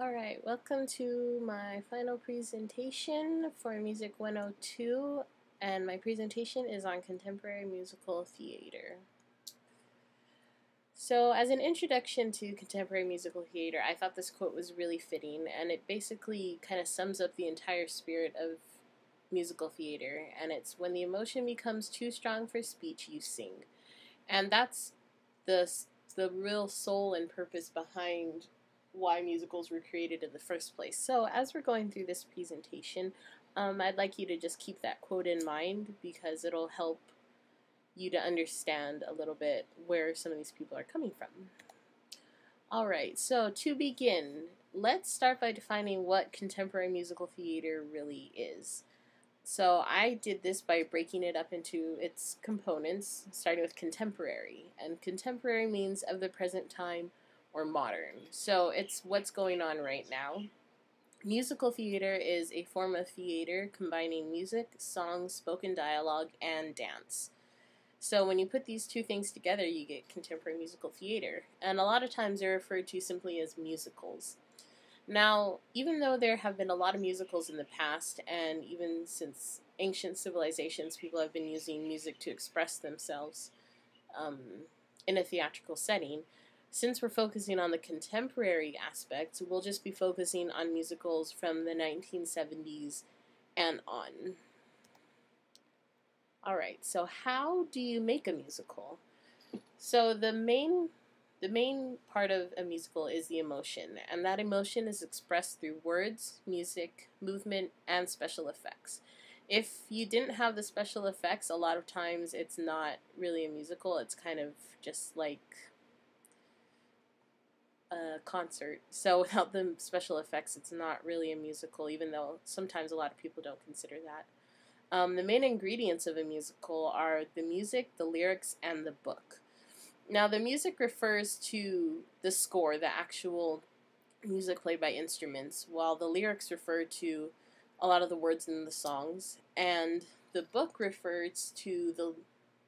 Alright, welcome to my final presentation for Music 102, and my presentation is on contemporary musical theater. So, as an introduction to contemporary musical theater, I thought this quote was really fitting, and it basically kind of sums up the entire spirit of musical theater, and it's when the emotion becomes too strong for speech, you sing. And that's the, the real soul and purpose behind why musicals were created in the first place. So as we're going through this presentation, I'd like you to just keep that quote in mind because it'll help you to understand a little bit where some of these people are coming from. Alright, so to begin, let's start by defining what contemporary musical theater really is. So I did this by breaking it up into its components, starting with contemporary. And contemporary means of the present time or modern. So it's what's going on right now. Musical theater is a form of theater combining music, songs, spoken dialogue, and dance. So when you put these two things together, you get contemporary musical theater. And a lot of times they're referred to simply as musicals. Now, even though there have been a lot of musicals in the past, and even since ancient civilizations, people have been using music to express themselves in a theatrical setting, since we're focusing on the contemporary aspects, we'll just be focusing on musicals from the 1970s and on. Alright, so how do you make a musical? So the main part of a musical is the emotion, and that emotion is expressed through words, music, movement, and special effects. If you didn't have the special effects, a lot of times it's not really a musical, it's kind of just like a concert. So without the special effects, it's not really a musical, even though sometimes a lot of people don't consider that. The main ingredients of a musical are the music, the lyrics, and the book. Now, the music refers to the score, the actual music played by instruments, while the lyrics refer to a lot of the words in the songs, and the book refers to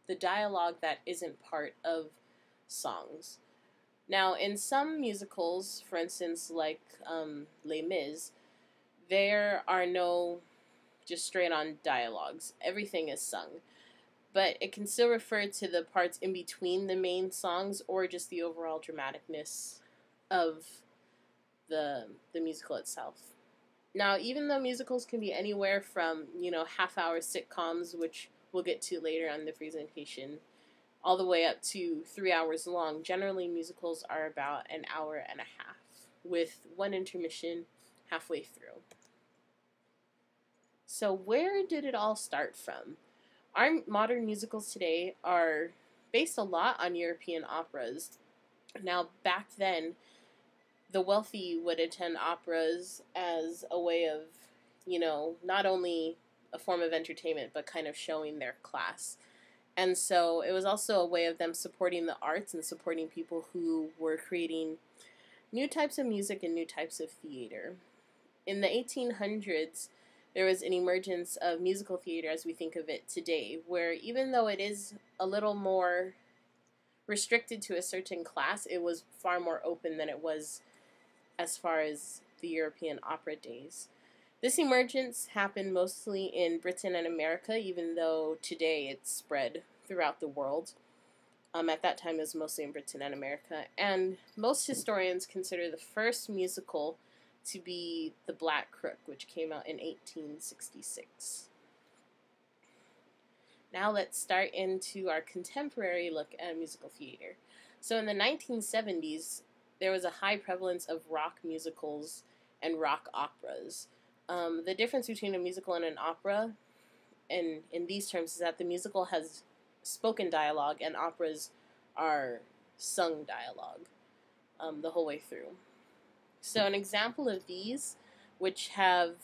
the dialogue that isn't part of songs. Now, in some musicals, for instance, like Les Mis, there are no just straight-on dialogues. Everything is sung. But it can still refer to the parts in between the main songs or just the overall dramaticness of the musical itself. Now, even though musicals can be anywhere from, half-hour sitcoms, which we'll get to later on the presentation, all the way up to 3 hours long, generally musicals are about an hour and a half, with one intermission halfway through. So where did it all start from? Our modern musicals today are based a lot on European operas. Now, back then, the wealthy would attend operas as a way of, not only a form of entertainment, but kind of showing their class. And so it was also a way of them supporting the arts and supporting people who were creating new types of music and new types of theater. In the 1800s, there was an emergence of musical theater as we think of it today, where even though it is a little more restricted to a certain class, it was far more open than it was as far as the European opera days. This emergence happened mostly in Britain and America, even though today it's spread throughout the world. At that time, it was mostly in Britain and America. And most historians consider the first musical to be The Black Crook, which came out in 1866. Now let's start into our contemporary look at musical theater. So in the 1970s, there was a high prevalence of rock musicals and rock operas. The difference between a musical and an opera, and in these terms, is that the musical has spoken dialogue and operas are sung dialogue the whole way through. So an example of these, which have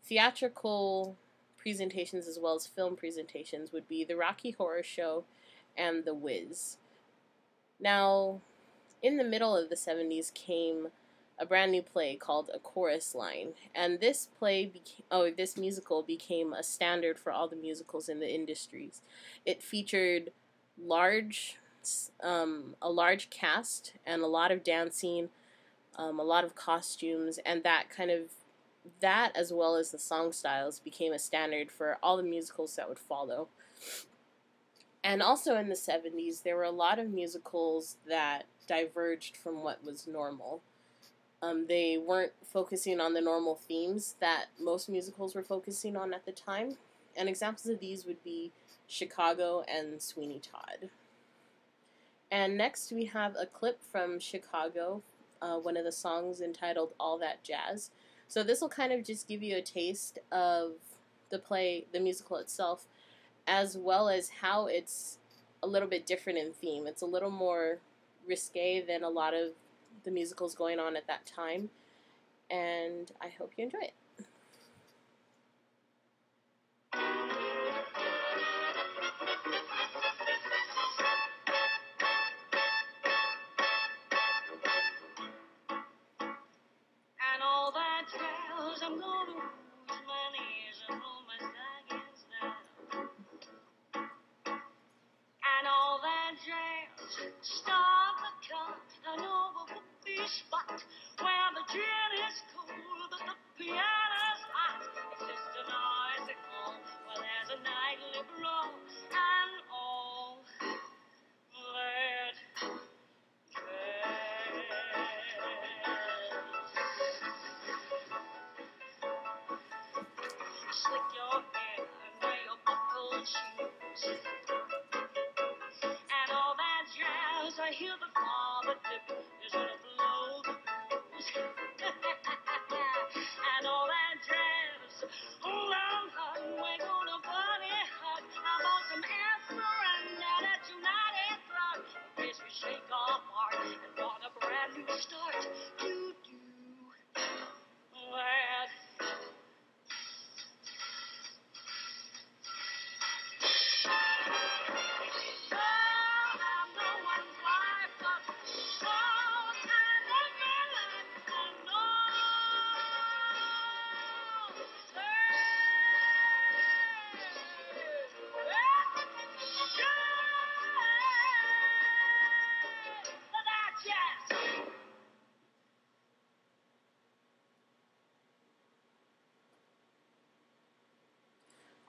theatrical presentations as well as film presentations, would be the Rocky Horror Show and The Wiz. Now, in the middle of the 70s came a brand new play called A Chorus Line, and this musical became a standard for all the musicals in the industries. It featured a large cast and a lot of dancing, a lot of costumes, and that as well as the song styles became a standard for all the musicals that would follow. And also in the 70s, there were a lot of musicals that diverged from what was normal. They weren't focusing on the normal themes that most musicals were focusing on at the time. And examples of these would be Chicago and Sweeney Todd. And next we have a clip from Chicago, one of the songs entitled All That Jazz. So this will kind of just give you a taste of the play, the musical itself, as well as how it's a little bit different in theme. It's a little more risque than a lot of the musicals going on at that time, and I hope you enjoy it. And all that tells I'm gonna lose my knees and roll my stockings down. And all that jazz, start the cut, I know the whoopee spot where the gin is cool, but the piano's hot. It's just an icicle where there's a nightly brawl, and all that jazz. Slick your hair and wear your buckled shoes. And all that jazz, I hear the father dip is gonna blow the blues. And all that jazz, hold on, hun, we're gonna party hard. I bought some aspirin down at United Front. In case we shake our heart and want a brand new start. Do that.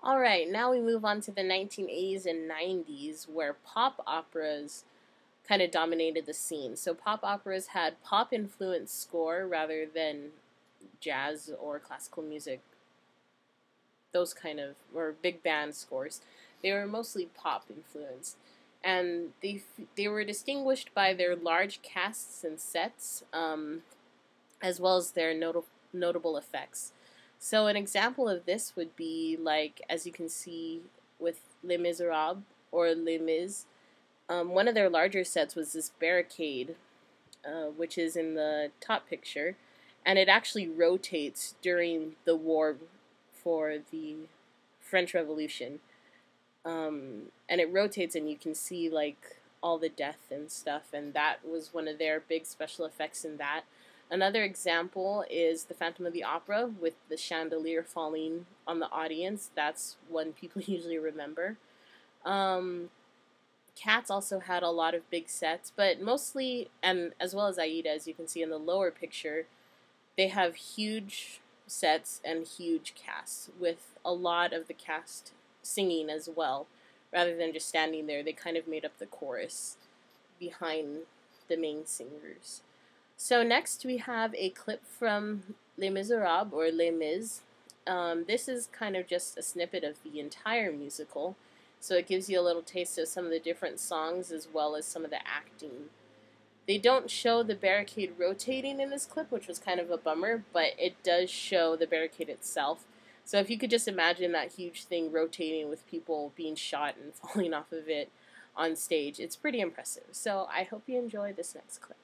Alright, now we move on to the 1980s and 90s, where pop operas kind of dominated the scene. So pop operas had pop-influenced score rather than jazz or classical music, those kind of, or big band scores. They were mostly pop-influenced. And they were distinguished by their large casts and sets, as well as their notable effects. So an example of this would be, like, as you can see with Les Miserables or Les Mis, one of their larger sets was this barricade, which is in the top picture, and it actually rotates during the war for the French Revolution. And it rotates and you can see, like, all the death and stuff, and that was one of their big special effects in that. Another example is the Phantom of the Opera with the chandelier falling on the audience. That's one people usually remember. Cats also had a lot of big sets, but mostly, and as well as Aida, as you can see in the lower picture, they have huge sets and huge casts with a lot of the cast singing as well. Rather than just standing there, they kind of made up the chorus behind the main singers. So next we have a clip from Les Miserables, or Les Mis. This is kind of just a snippet of the entire musical, so it gives you a little taste of some of the different songs as well as some of the acting. They don't show the barricade rotating in this clip, which was kind of a bummer, but it does show the barricade itself. So if you could just imagine that huge thing rotating with people being shot and falling off of it on stage, it's pretty impressive. So I hope you enjoy this next clip.